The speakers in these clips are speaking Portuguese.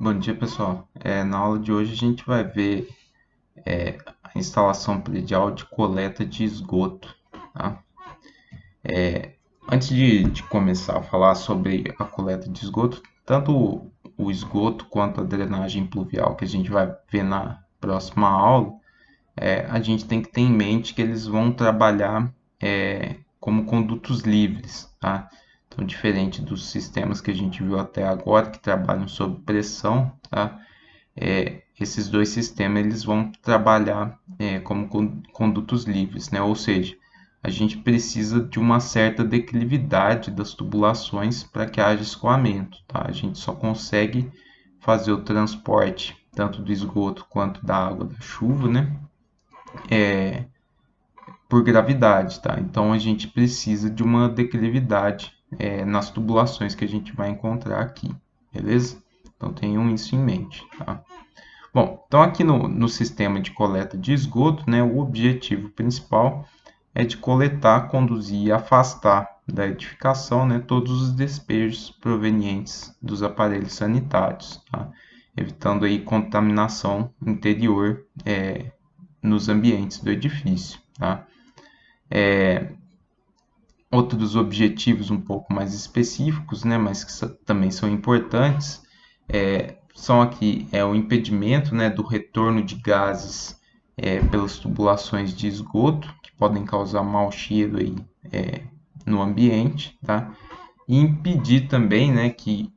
Bom dia, pessoal. Na aula de hoje a gente vai ver a instalação predial de coleta de esgoto, tá? Antes de começar a falar sobre a coleta de esgoto, tanto o esgoto quanto a drenagem pluvial que a gente vai ver na próxima aula, a gente tem que ter em mente que eles vão trabalhar como condutos livres, tá? Então, diferente dos sistemas que a gente viu até agora, que trabalham sob pressão, tá? Esses dois sistemas eles vão trabalhar como condutos livres, né? Ou seja, a gente precisa de uma certa declividade das tubulações para que haja escoamento, tá? A gente só consegue fazer o transporte tanto do esgoto quanto da água da chuva, né? Por gravidade, tá? Então a gente precisa de uma declividade nas tubulações que a gente vai encontrar aqui, beleza? Então tenham isso em mente, tá? Bom, então aqui no sistema de coleta de esgoto, né, o objetivo principal é de coletar, conduzir e afastar da edificação, né, todos os despejos provenientes dos aparelhos sanitários, tá? Evitando aí contaminação interior nos ambientes do edifício, tá? Outros objetivos um pouco mais específicos, né, mas que também são importantes, são aqui o impedimento, né, do retorno de gases pelas tubulações de esgoto, que podem causar mau cheiro aí, no ambiente, tá? E impedir também, né, que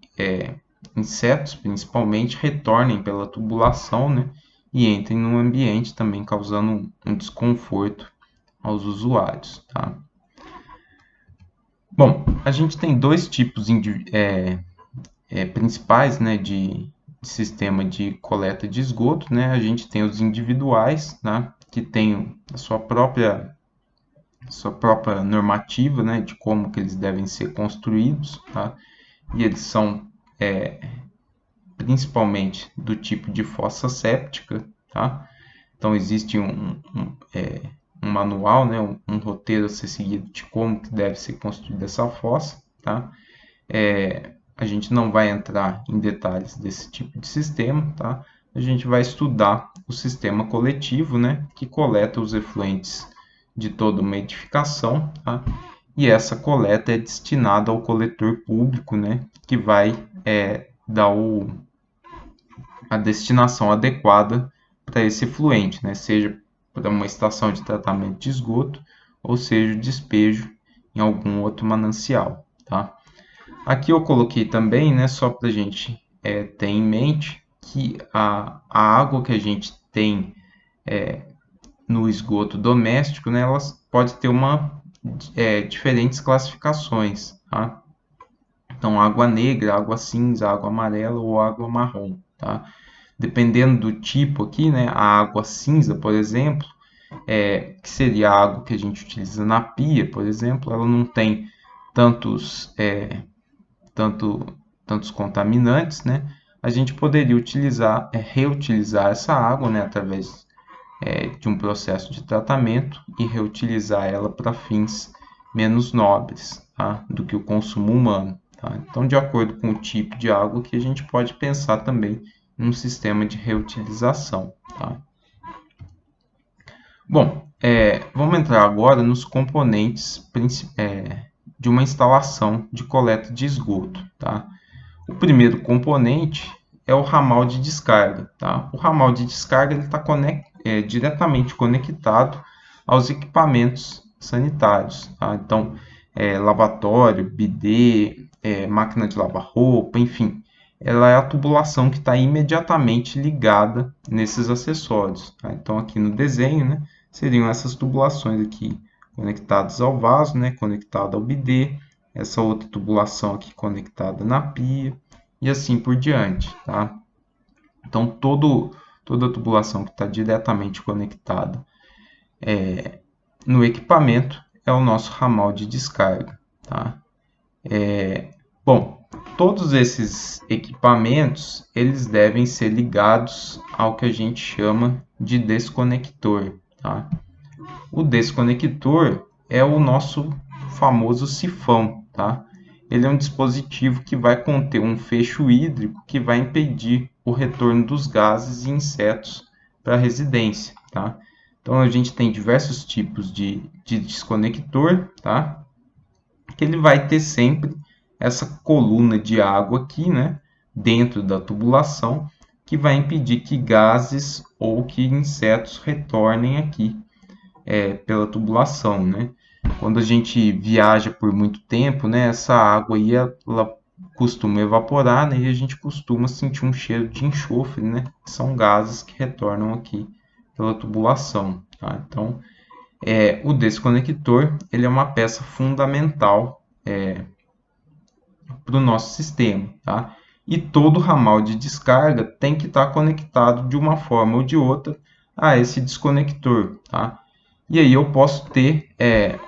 insetos, principalmente, retornem pela tubulação, né, e entrem no ambiente também, causando um desconforto aos usuários, tá? Bom, a gente tem dois tipos principais, né, de sistema de coleta de esgoto, né? A gente tem os individuais, né, que tem a sua própria normativa, né, de como que eles devem ser construídos, tá? E eles são principalmente do tipo de fossa séptica, tá? Então existe um manual, né, um roteiro a ser seguido de como que deve ser construída essa fossa, tá? A gente não vai entrar em detalhes desse tipo de sistema, tá? A gente vai estudar o sistema coletivo, né, que coleta os efluentes de toda uma edificação, tá? E essa coleta é destinada ao coletor público, né, que vai dar a destinação adequada para esse efluente, né, seja para uma estação de tratamento de esgoto ou seja o despejo em algum outro manancial, tá? Aqui eu coloquei também, né, só para a gente ter em mente que a água que a gente tem no esgoto doméstico, né, ela pode ter diferentes classificações, tá? Então, água negra, água cinza, água amarela ou água marrom, tá? Dependendo do tipo aqui, né, a água cinza, por exemplo, que seria a água que a gente utiliza na pia, por exemplo, ela não tem tantos tanto, tantos contaminantes, né? A gente poderia reutilizar essa água, né, através de um processo de tratamento e reutilizar ela para fins menos nobres, tá? Do que o consumo humano, tá? Então, de acordo com o tipo de água que a gente pode pensar também num sistema de reutilização, tá? Bom, vamos entrar agora nos componentes de uma instalação de coleta de esgoto, tá? O primeiro componente é o ramal de descarga, tá? O ramal de descarga está diretamente conectado aos equipamentos sanitários, tá? Então, lavatório, bidê, máquina de lavar roupa, enfim, ela é a tubulação que está imediatamente ligada nesses acessórios, tá? Então, aqui no desenho, né, seriam essas tubulações aqui conectadas ao vaso, né, conectada ao bidê, essa outra tubulação aqui conectada na pia e assim por diante, tá? Então, toda a tubulação que está diretamente conectada no equipamento é o nosso ramal de descarga, tá? Bom, todos esses equipamentos, eles devem ser ligados ao que a gente chama de desconector, tá? O desconector é o nosso famoso sifão, tá? ele é um dispositivo que vai conter um fecho hídrico que vai impedir o retorno dos gases e insetos para a residência, tá? Então, a gente tem diversos tipos de desconector, tá? Que ele vai ter sempre essa coluna de água aqui, né? Dentro da tubulação, que vai impedir que gases ou que insetos retornem aqui pela tubulação, né? Quando a gente viaja por muito tempo, né? Essa água aí, ela costuma evaporar, né? E a gente costuma sentir um cheiro de enxofre, né? Que são gases que retornam aqui pela tubulação, tá? Então, o desconector, ele é uma peça fundamental para o nosso sistema, tá? E todo ramal de descarga tem que estar conectado de uma forma ou de outra a esse desconector, tá? E aí eu posso ter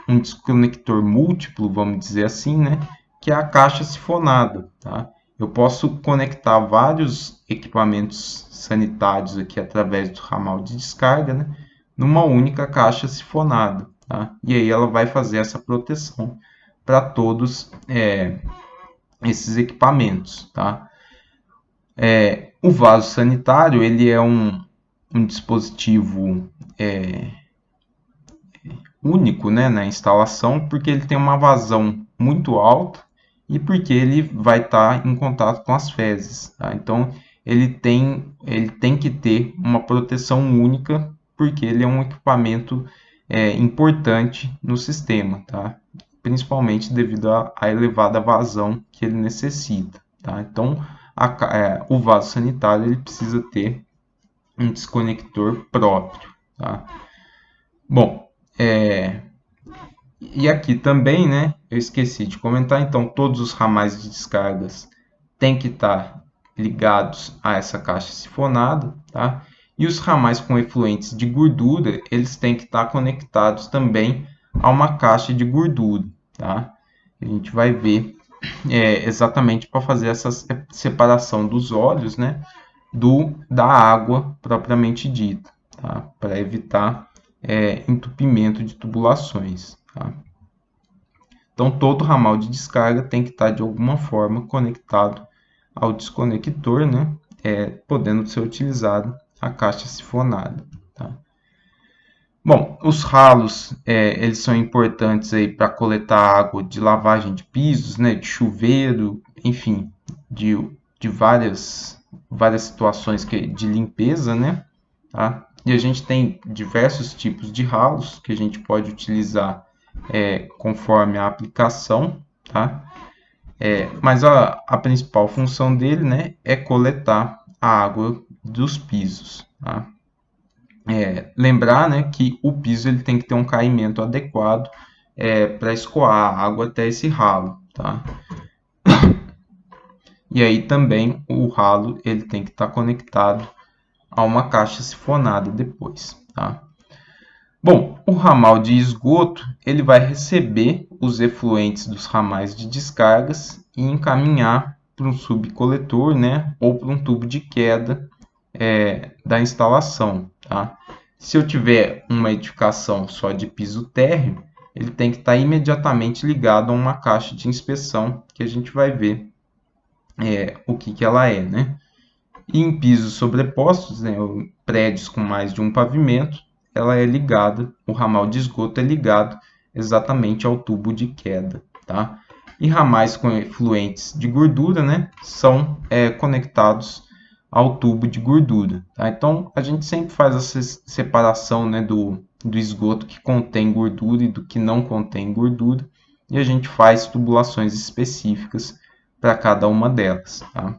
um desconector múltiplo, vamos dizer assim, né? Que é a caixa sifonada, tá? Eu posso conectar vários equipamentos sanitários aqui através do ramal de descarga, né? Numa única caixa sifonada, tá? E aí ela vai fazer essa proteção para todos esses equipamentos, tá? O vaso sanitário, ele é um dispositivo único, né, na instalação, porque ele tem uma vazão muito alta e porque ele vai estar em contato com as fezes, tá? Então, ele tem que ter uma proteção única, porque ele é um equipamento importante no sistema, tá? Principalmente devido à elevada vazão que ele necessita, tá? Então, o vaso sanitário ele precisa ter um desconector próprio, tá? Bom, e aqui também, né, eu esqueci de comentar, então todos os ramais de descargas têm que estar ligados a essa caixa sifonada, tá? E os ramais com efluentes de gordura, eles têm que estar conectados também a uma caixa de gordura, tá? A gente vai ver exatamente para fazer essa separação dos óleos, né, da água propriamente dita, tá? Para evitar entupimento de tubulações, tá? Então, todo ramal de descarga tem que estar de alguma forma conectado ao desconector, né? Podendo ser utilizado a caixa sifonada, tá? Bom, os ralos eles são importantes aí para coletar água de lavagem de pisos, né? De chuveiro, enfim, de várias situações de limpeza, né? Tá? E a gente tem diversos tipos de ralos que a gente pode utilizar conforme a aplicação, tá? Mas a principal função dele, né, é coletar a água dos pisos, tá? Lembrar, né, que o piso ele tem que ter um caimento adequado para escoar a água até esse ralo, tá? E aí também o ralo ele tem que estar conectado a uma caixa sifonada depois, tá? Bom, o ramal de esgoto ele vai receber os efluentes dos ramais de descargas e encaminhar para um subcoletor, né, ou para um tubo de queda da instalação, tá? Se eu tiver uma edificação só de piso térreo, ele tem que estar imediatamente ligado a uma caixa de inspeção que a gente vai ver o que ela é, né? E em pisos sobrepostos, né, prédios com mais de um pavimento, ela é ligada, o ramal de esgoto é ligado exatamente ao tubo de queda, tá? E ramais com efluentes de gordura, né, são conectados ao tubo de gordura, tá? Então, a gente sempre faz essa separação, né, do esgoto que contém gordura e do que não contém gordura, e a gente faz tubulações específicas para cada uma delas, tá?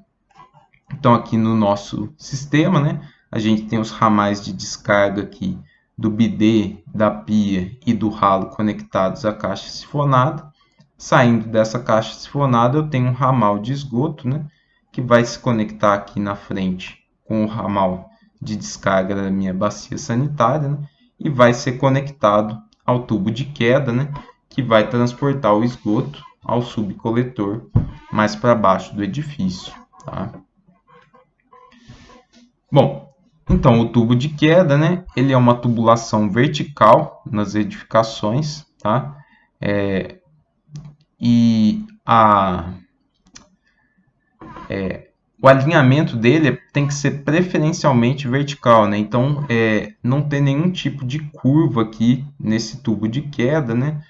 Então, aqui no nosso sistema, né, a gente tem os ramais de descarga aqui do bidê, da pia e do ralo conectados à caixa sifonada. Saindo dessa caixa sifonada, eu tenho um ramal de esgoto, né, que vai se conectar aqui na frente com o ramal de descarga da minha bacia sanitária, né, e vai ser conectado ao tubo de queda, né, que vai transportar o esgoto ao subcoletor mais para baixo do edifício, tá? Bom, então o tubo de queda, né? Ele é uma tubulação vertical nas edificações, tá? E o alinhamento dele tem que ser preferencialmente vertical, né? Então, não tem nenhum tipo de curva aqui nesse tubo de queda, né?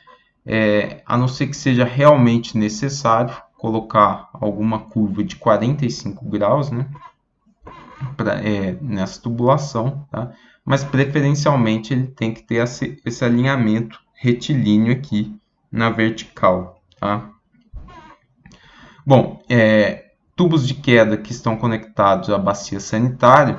A não ser que seja realmente necessário colocar alguma curva de 45 graus, né? Nessa tubulação, tá? Mas preferencialmente ele tem que ter esse alinhamento retilíneo aqui na vertical, tá? Bom, tubos de queda que estão conectados à bacia sanitária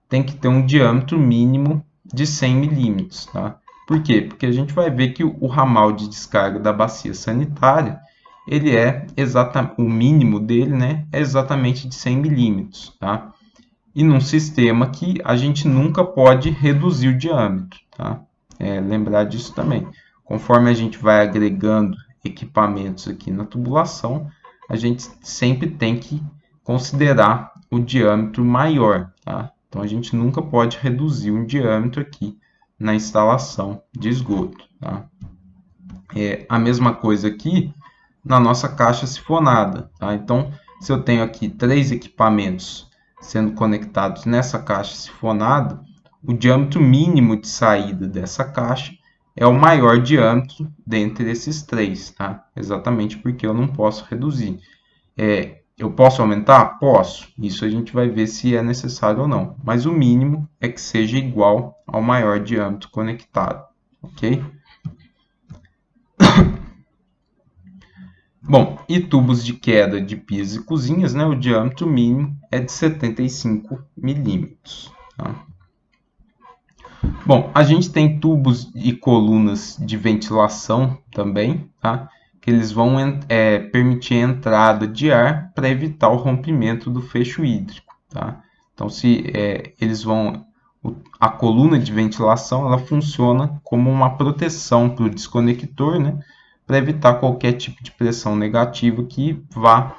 tem que ter um diâmetro mínimo de 100 milímetros, tá? Por quê? Porque a gente vai ver que o ramal de descarga da bacia sanitária, ele o mínimo dele, né, é exatamente de 100 milímetros, tá? E num sistema que a gente nunca pode reduzir o diâmetro, tá? Lembrar disso também. Conforme a gente vai agregando equipamentos aqui na tubulação, a gente sempre tem que considerar o diâmetro maior, tá? Então a gente nunca pode reduzir um diâmetro aqui na instalação de esgoto, tá? A mesma coisa aqui na nossa caixa sifonada, tá? Então, se eu tenho aqui 3 equipamentos sendo conectados nessa caixa sifonada, o diâmetro mínimo de saída dessa caixa é o maior diâmetro dentre esses 3, tá? Exatamente porque eu não posso reduzir. Eu posso aumentar? Posso. Isso a gente vai ver se é necessário ou não. Mas o mínimo é que seja igual ao maior diâmetro conectado, ok? Bom, e tubos de queda de pias e cozinhas, né? O diâmetro mínimo é de 75 milímetros. Tá? Bom, a gente tem tubos e colunas de ventilação também, tá? Que eles vão permitir a entrada de ar para evitar o rompimento do fecho hídrico, tá? Então, a coluna de ventilação ela funciona como uma proteção para o desconector, né? Para evitar qualquer tipo de pressão negativa que vá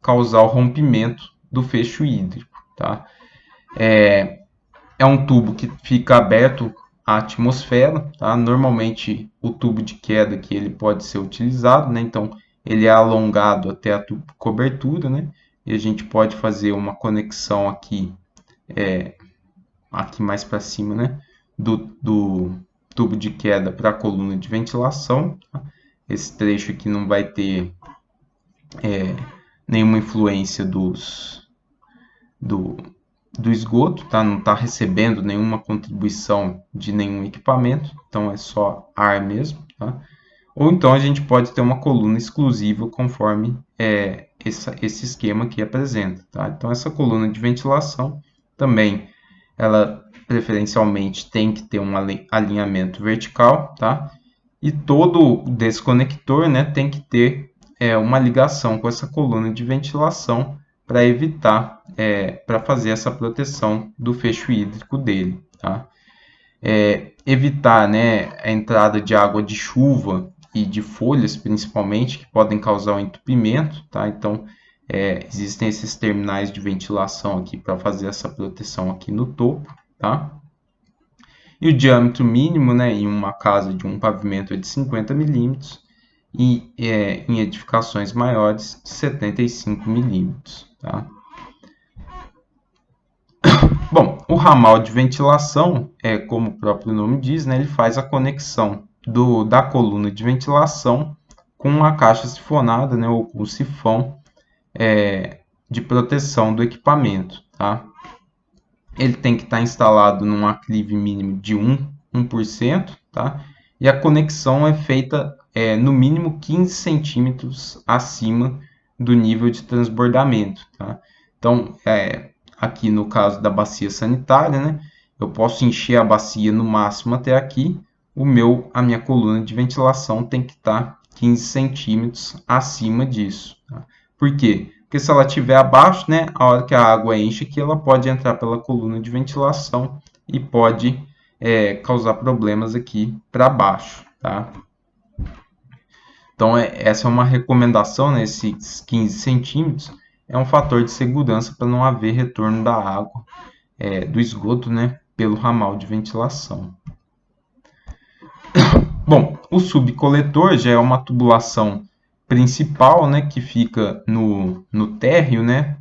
causar o rompimento do fecho hídrico, tá? É um tubo que fica aberto à atmosfera, tá? Normalmente o tubo de queda que ele pode ser utilizado, né? Então ele é alongado até a cobertura, né? E a gente pode fazer uma conexão aqui, aqui mais para cima, né? Do tubo de queda para a coluna de ventilação. Tá? Esse trecho aqui não vai ter nenhuma influência do esgoto, tá? Não está recebendo nenhuma contribuição de nenhum equipamento, então é só ar mesmo. Tá? Ou então a gente pode ter uma coluna exclusiva conforme esse esquema aqui apresenta. Tá? Então essa coluna de ventilação também, ela preferencialmente tem que ter um alinhamento vertical, tá? E todo desconector, né, tem que ter uma ligação com essa coluna de ventilação para evitar, para fazer essa proteção do fecho hídrico dele, tá? Evitar, né, a entrada de água de chuva e de folhas, principalmente, que podem causar um entupimento, tá? Então, existem esses terminais de ventilação aqui para fazer essa proteção aqui no topo, tá? E o diâmetro mínimo, né, em uma casa de um pavimento é de 50 milímetros e em edificações maiores de 75 milímetros, tá? Bom, o ramal de ventilação, como o próprio nome diz, né, ele faz a conexão da coluna de ventilação com a caixa sifonada, né, ou com o sifão de proteção do equipamento, tá? Ele tem que estar instalado num aclive mínimo de 1%, tá? E a conexão é feita no mínimo 15 centímetros acima do nível de transbordamento, tá? Então, aqui no caso da bacia sanitária, né, eu posso encher a bacia no máximo até aqui, a minha coluna de ventilação tem que estar 15 centímetros acima disso. Tá? Por quê? Porque se ela estiver abaixo, né, a hora que a água enche aqui, ela pode entrar pela coluna de ventilação e pode causar problemas aqui para baixo. Tá? Então, essa é uma recomendação, né, esses 15 centímetros é um fator de segurança para não haver retorno da água do esgoto, né, pelo ramal de ventilação. Bom, o subcoletor já é uma tubulação principal, né, que fica no térreo, né,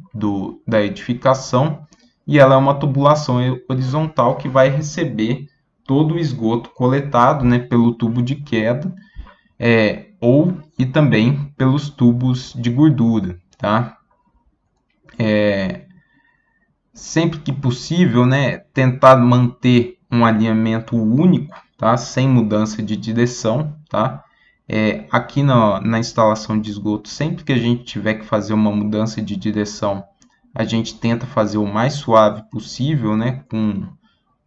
da edificação, e ela é uma tubulação horizontal que vai receber todo o esgoto coletado, né, pelo tubo de queda, e também pelos tubos de gordura, tá? Sempre que possível, né, tentar manter um alinhamento único, tá? Sem mudança de direção, tá? Aqui na instalação de esgoto, sempre que a gente tiver que fazer uma mudança de direção, a gente tenta fazer o mais suave possível, né? Com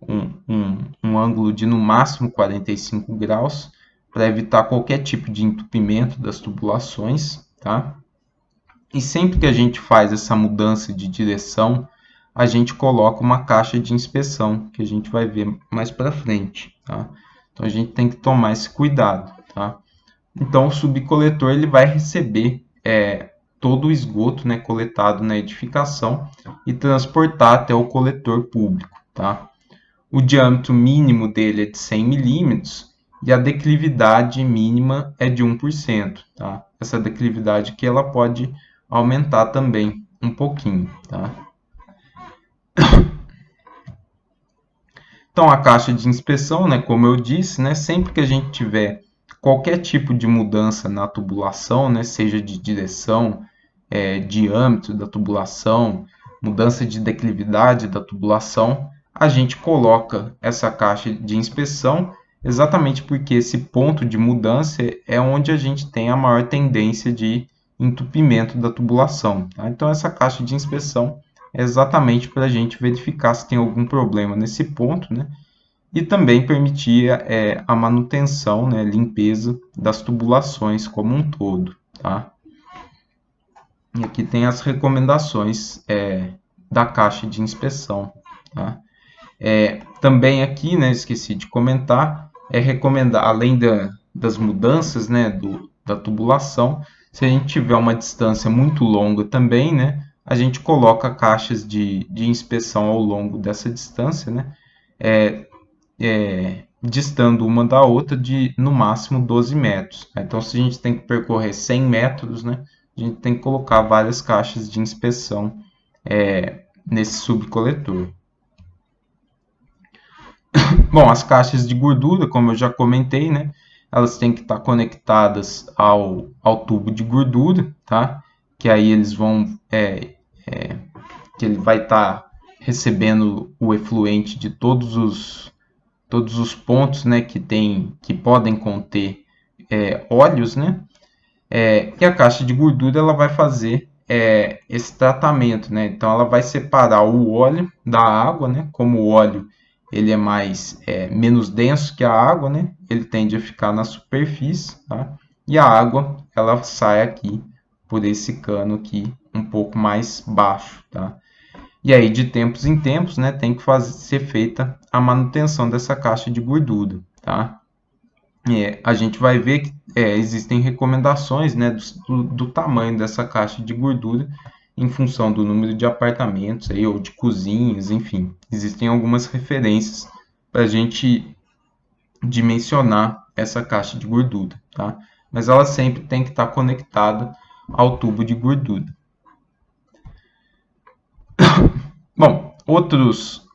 um ângulo de no máximo 45 graus, para evitar qualquer tipo de entupimento das tubulações, tá? E sempre que a gente faz essa mudança de direção, a gente coloca uma caixa de inspeção, que a gente vai ver mais para frente, tá? Então a gente tem que tomar esse cuidado, tá? Então o subcoletor ele vai receber todo o esgoto, né, coletado na edificação e transportar até o coletor público, tá? O diâmetro mínimo dele é de 100 milímetros e a declividade mínima é de 1%, tá? Essa declividade aqui ela pode aumentar também um pouquinho, tá? Então a caixa de inspeção, né, como eu disse, né, sempre que a gente tiver qualquer tipo de mudança na tubulação, né, seja de direção, diâmetro da tubulação, mudança de declividade da tubulação, a gente coloca essa caixa de inspeção exatamente porque esse ponto de mudança é onde a gente tem a maior tendência de entupimento da tubulação, tá? Então essa caixa de inspeção é exatamente para a gente verificar se tem algum problema nesse ponto, né? E também permitir a manutenção, né, limpeza das tubulações como um todo, tá? E aqui tem as recomendações da caixa de inspeção, tá? Também aqui, né, esqueci de comentar, recomendar, além das mudanças, né, da tubulação, se a gente tiver uma distância muito longa também, né, a gente coloca caixas de inspeção ao longo dessa distância, né, distando uma da outra de no máximo 12 metros. Então, se a gente tem que percorrer 100 metros, né, a gente tem que colocar várias caixas de inspeção nesse subcoletor. Bom, as caixas de gordura, como eu já comentei, né, elas têm que estar conectadas ao tubo de gordura, tá? Que aí eles vão, que ele vai estar recebendo o efluente de todos os pontos, né, que podem conter óleos, né? E a caixa de gordura ela vai fazer esse tratamento, né? Então ela vai separar o óleo da água, né? Como o óleo ele é menos denso que a água, né? Ele tende a ficar na superfície, tá? E a água ela sai aqui por esse cano aqui um pouco mais baixo, tá? E aí de tempos em tempos, né? Tem que ser feita a manutenção dessa caixa de gordura, tá? A gente vai ver que existem recomendações, né, do tamanho dessa caixa de gordura em função do número de apartamentos aí, ou de cozinhas, enfim. Existem algumas referências para a gente dimensionar essa caixa de gordura, tá? Mas ela sempre tem que estar conectada ao tubo de gordura. Bom, outros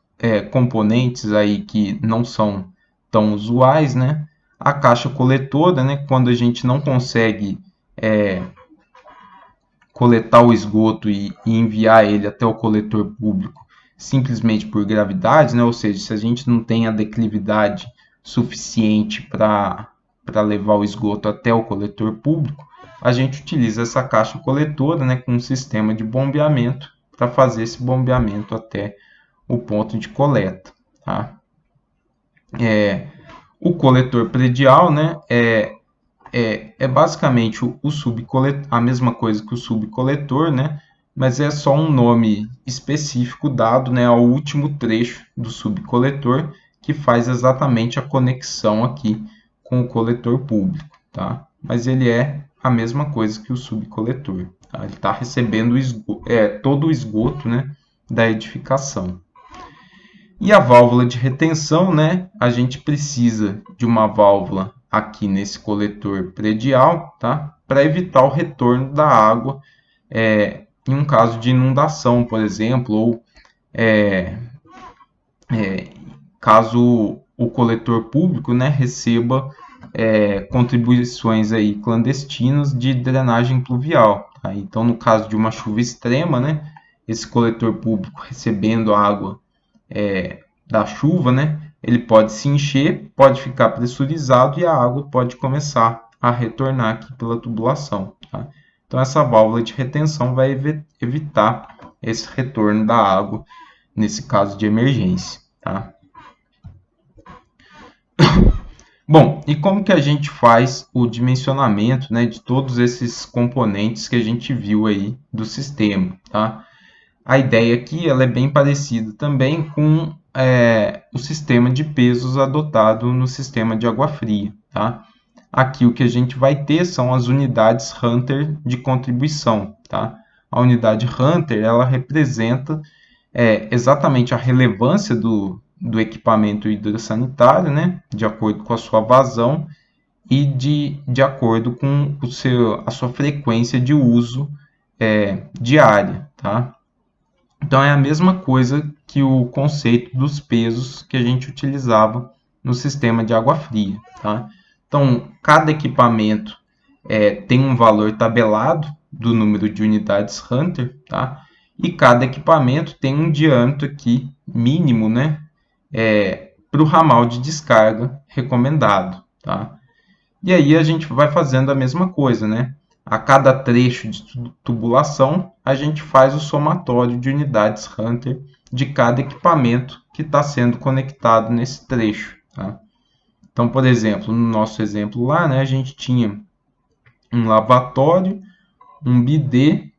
componentes aí que não são tão usuais, né? A caixa coletora, né? Quando a gente não consegue coletar o esgoto e enviar ele até o coletor público simplesmente por gravidade, né? Ou seja, se a gente não tem a declividade suficiente para levar o esgoto até o coletor público, a gente utiliza essa caixa coletora, né? Com um sistema de bombeamento para fazer esse bombeamento até o ponto de coleta, tá? O coletor predial, né, é basicamente o subcoletor, a mesma coisa que o subcoletor, né, mas é só um nome específico dado, né, ao último trecho do subcoletor que faz exatamente a conexão aqui com o coletor público, tá? Mas ele é a mesma coisa que o subcoletor, tá? Ele está recebendo todo o esgoto, né, da edificação. E a válvula de retenção, né? A gente precisa de uma válvula aqui nesse coletor predial, tá? Para evitar o retorno da água em um caso de inundação, por exemplo, ou caso o coletor público, né, receba contribuições aí clandestinas de drenagem pluvial. Tá? Então, no caso de uma chuva extrema, né, esse coletor público recebendo a água da chuva, né, ele pode se encher, pode ficar pressurizado e a água pode começar a retornar aqui pela tubulação. Tá? Então, essa válvula de retenção vai evitar esse retorno da água nesse caso de emergência. Tá? Bom, e como que a gente faz o dimensionamento, né, de todos esses componentes que a gente viu aí do sistema, tá? A ideia aqui ela é bem parecida também com o sistema de pesos adotado no sistema de água fria, tá? Aqui o que a gente vai ter são as unidades Hunter de contribuição, tá? A unidade Hunter ela representa exatamente a relevância do equipamento hidrossanitário, né, de acordo com a sua vazão e de acordo com a sua frequência de uso diária. Tá? Então, é a mesma coisa que o conceito dos pesos que a gente utilizava no sistema de água fria. Tá? Então, cada equipamento tem um valor tabelado do número de unidades Hunter, tá? E cada equipamento tem um diâmetro aqui mínimo, né, para o ramal de descarga recomendado. Tá? E aí a gente vai fazendo a mesma coisa, né? A cada trecho de tubulação, a gente faz o somatório de unidades Hunter de cada equipamento que está sendo conectado nesse trecho. Tá? Então, por exemplo, no nosso exemplo lá, né, a gente tinha um lavatório, um bidê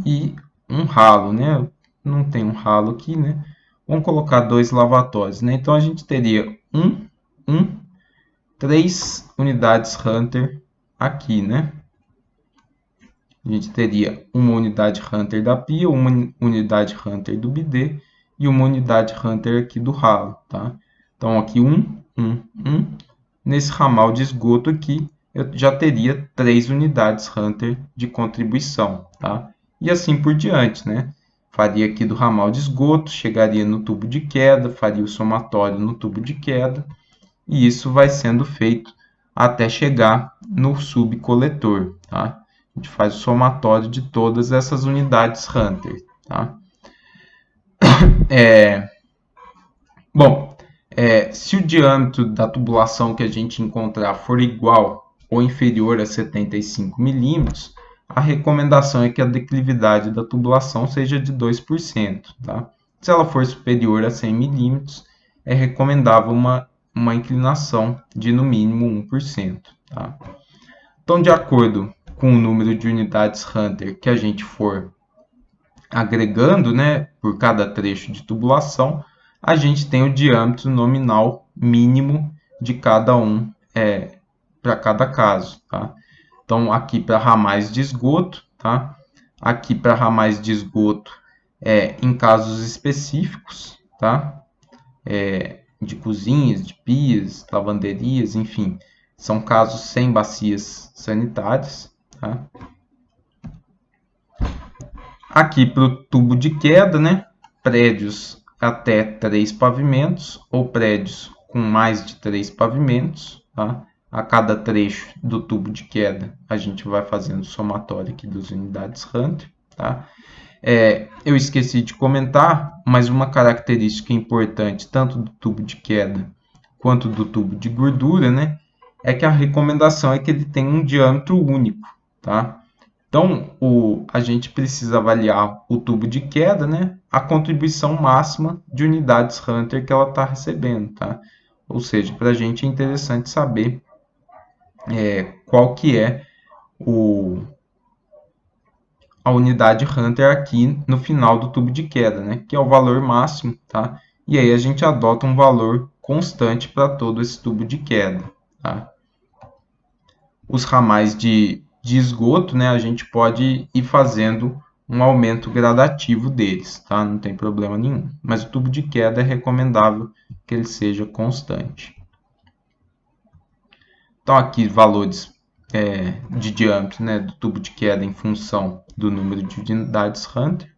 e um ralo, né? Não tem um ralo aqui, né? Vamos colocar 2 lavatórios, né? Então a gente teria 3 unidades Hunter aqui, né? A gente teria uma unidade Hunter da pia, uma unidade Hunter do bidê e uma unidade Hunter aqui do ralo, tá? Então aqui 1. Nesse ramal de esgoto aqui, eu já teria 3 unidades Hunter de contribuição, tá? E assim por diante, né? Faria aqui do ramal de esgoto, chegaria no tubo de queda, faria o somatório no tubo de queda, e isso vai sendo feito até chegar no subcoletor, tá? A gente faz o somatório de todas essas unidades Hunter, tá? Bom, se o diâmetro da tubulação que a gente encontrar for igual ou inferior a 75 milímetros, a recomendação é que a declividade da tubulação seja de 2%. Tá? Se ela for superior a 100 milímetros, é recomendável uma inclinação de no mínimo 1%. Tá? Então, de acordo com o número de unidades Hunter que a gente for agregando, né, por cada trecho de tubulação, a gente tem o diâmetro nominal mínimo de cada um para cada caso. Tá? Então, aqui para ramais de esgoto, tá? Aqui para ramais de esgoto em casos específicos, tá? De cozinhas, de pias, lavanderias, enfim, são casos sem bacias sanitárias. Tá? Aqui para o tubo de queda, né? Prédios até 3 pavimentos ou prédios com mais de 3 pavimentos. Tá? A cada trecho do tubo de queda, a gente vai fazendo somatório aqui das unidades Hunter. Tá? Eu esqueci de comentar, mas uma característica importante tanto do tubo de queda quanto do tubo de gordura, né, é que a recomendação é que ele tenha um diâmetro único. Tá? Então, a gente precisa avaliar o tubo de queda, né, a contribuição máxima de unidades Hunter que ela está recebendo. Tá? Ou seja, para a gente é interessante saber qual que é a unidade Hunter aqui no final do tubo de queda, né? Que é o valor máximo, tá? E aí a gente adota um valor constante para todo esse tubo de queda, tá? Os ramais de esgoto, né? A gente pode ir fazendo um aumento gradativo deles, tá? Não tem problema nenhum. Mas o tubo de queda é recomendável que ele seja constante. Então aqui valores de diâmetro, né, do tubo de queda em função do número de unidades Hunter.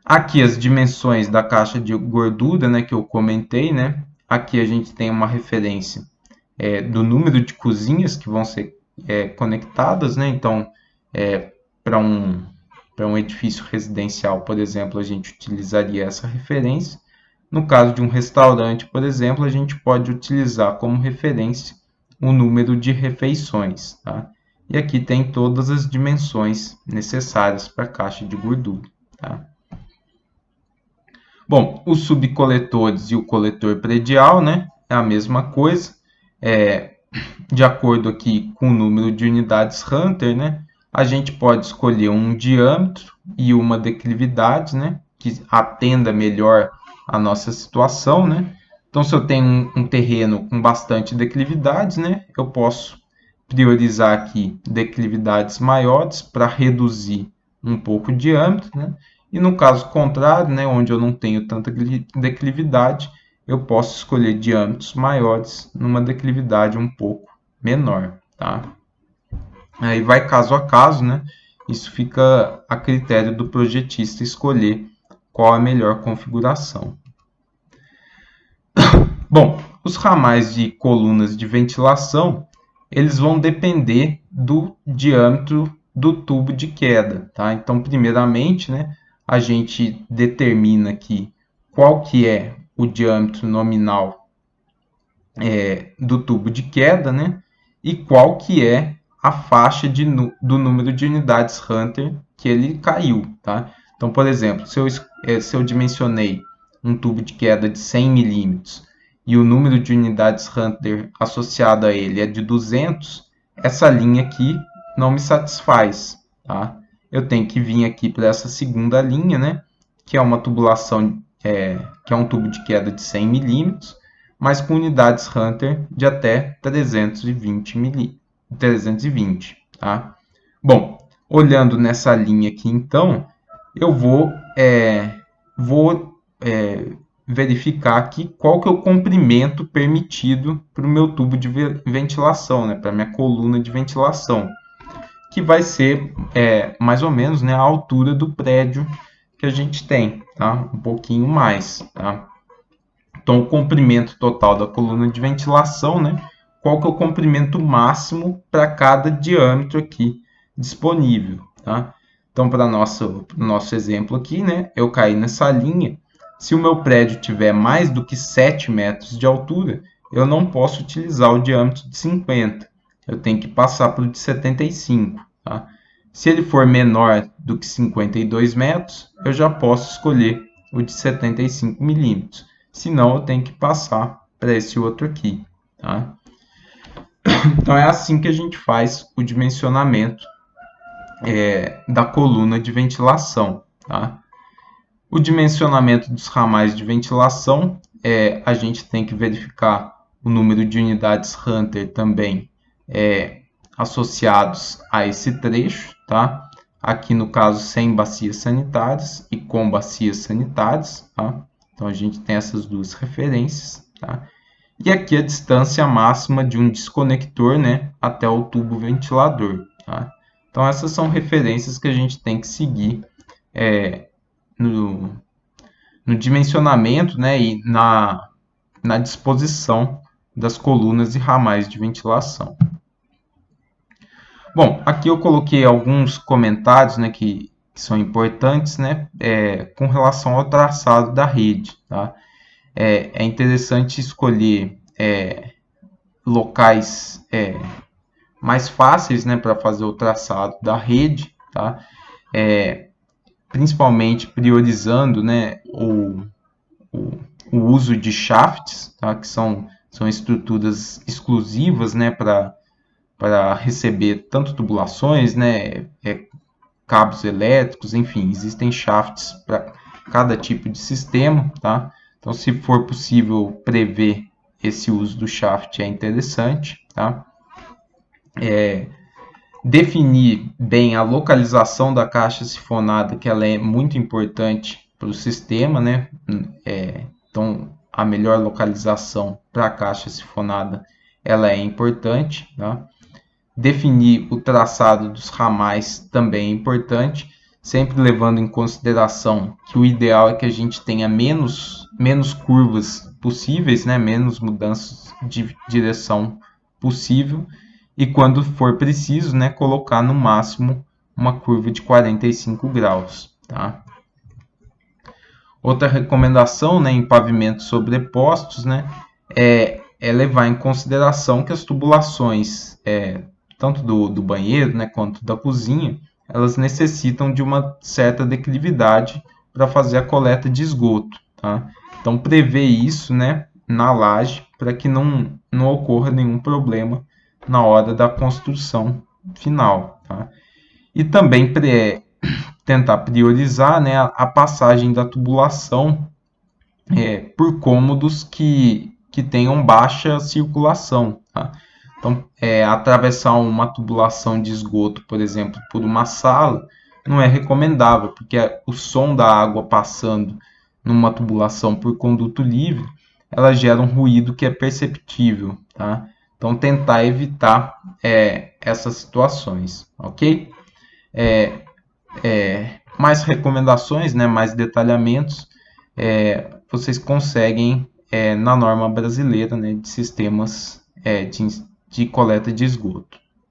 Aqui as dimensões da caixa de gordura, né, que eu comentei, né? Aqui a gente tem uma referência do número de cozinhas que vão ser conectadas, né? Então, para um edifício residencial, por exemplo, a gente utilizaria essa referência. No caso de um restaurante, por exemplo, a gente pode utilizar como referência o número de refeições, tá? E aqui tem todas as dimensões necessárias para a caixa de gordura, tá? Bom, os subcoletores e o coletor predial, né? É a mesma coisa. De acordo aqui com o número de unidades Hunter, né? A gente pode escolher um diâmetro e uma declividade, né? Que atenda melhor a nossa situação, né? Então, se eu tenho um terreno com bastante declividades, né? Eu posso priorizar aqui declividades maiores para reduzir um pouco o diâmetro, né? E no caso contrário, né, onde eu não tenho tanta declividade, eu posso escolher diâmetros maiores numa declividade um pouco menor, tá? Aí vai caso a caso, né? Isso fica a critério do projetista escolher qual a melhor configuração. Bom, os ramais de colunas de ventilação, eles vão depender do diâmetro do tubo de queda, tá? Então, primeiramente, né, a gente determina aqui qual que é o diâmetro nominal do tubo de queda, né? E qual que é a faixa do número de unidades Hunter que ele caiu, tá? Então, por exemplo, se eu dimensionei um tubo de queda de 100 milímetros e o número de unidades Hunter associado a ele é de 200, essa linha aqui não me satisfaz, tá? Eu tenho que vir aqui para essa segunda linha, né? Que é uma tubulação, que é um tubo de queda de 100 milímetros, mas com unidades Hunter de até 320, tá? Bom, olhando nessa linha aqui, então, eu vou verificar aqui qual que é o comprimento permitido para o meu tubo de ventilação, né, para a minha coluna de ventilação, que vai ser mais ou menos, né, a altura do prédio que a gente tem, tá? Um pouquinho mais, tá? Então, o comprimento total da coluna de ventilação, né? Qual que é o comprimento máximo para cada diâmetro aqui disponível, tá? Então, para nosso exemplo aqui, né? Eu caí nessa linha. Se o meu prédio tiver mais do que 7 metros de altura, eu não posso utilizar o diâmetro de 50. Eu tenho que passar para o de 75, tá? Se ele for menor do que 52 metros, eu já posso escolher o de 75 milímetros. Senão, eu tenho que passar para esse outro aqui, tá? Então, é assim que a gente faz o dimensionamento da coluna de ventilação, tá? O dimensionamento dos ramais de ventilação, a gente tem que verificar o número de unidades Hunter também associados a esse trecho, tá? Aqui no caso, sem bacias sanitárias e com bacias sanitárias, tá? Então, a gente tem essas duas referências, tá? E aqui a distância máxima de um desconector, né, até o tubo ventilador, tá? Então, essas são referências que a gente tem que seguir no dimensionamento, né, e na disposição das colunas e ramais de ventilação. Bom, aqui eu coloquei alguns comentários, né, que são importantes, né, com relação ao traçado da rede, tá? É interessante escolher locais mais fáceis, né, para fazer o traçado da rede, tá? Principalmente priorizando, né, o uso de shafts, tá? Que são estruturas exclusivas, né, para receber tanto tubulações, né, cabos elétricos, enfim, existem shafts para cada tipo de sistema, tá? Então, se for possível prever esse uso do shaft, é interessante, tá? Definir bem a localização da caixa sifonada, que ela é muito importante para o sistema, né? Então, a melhor localização para a caixa sifonada ela é importante, tá? Definir o traçado dos ramais também é importante, sempre levando em consideração que o ideal é que a gente tenha menos curvas possíveis, né? Menos mudanças de direção possível, e quando for preciso, né, colocar no máximo uma curva de 45 graus. Tá? Outra recomendação, né, em pavimentos sobrepostos, né, é levar em consideração que as tubulações, tanto do banheiro, né, quanto da cozinha, elas necessitam de uma certa declividade para fazer a coleta de esgoto. Tá? Então, prever isso, né, na laje para que não ocorra nenhum problema na hora da construção final. Tá? E também tentar priorizar, né, a passagem da tubulação por cômodos que tenham baixa circulação. Tá? Então, atravessar uma tubulação de esgoto, por exemplo, por uma sala, não é recomendável, porque o som da água passando numa tubulação por conduto livre, ela gera um ruído que é perceptível. Tá? Então, tentar evitar essas situações, ok? Mais recomendações, né, mais detalhamentos, vocês conseguem na norma brasileira, né, de sistemas de coleta de esgoto.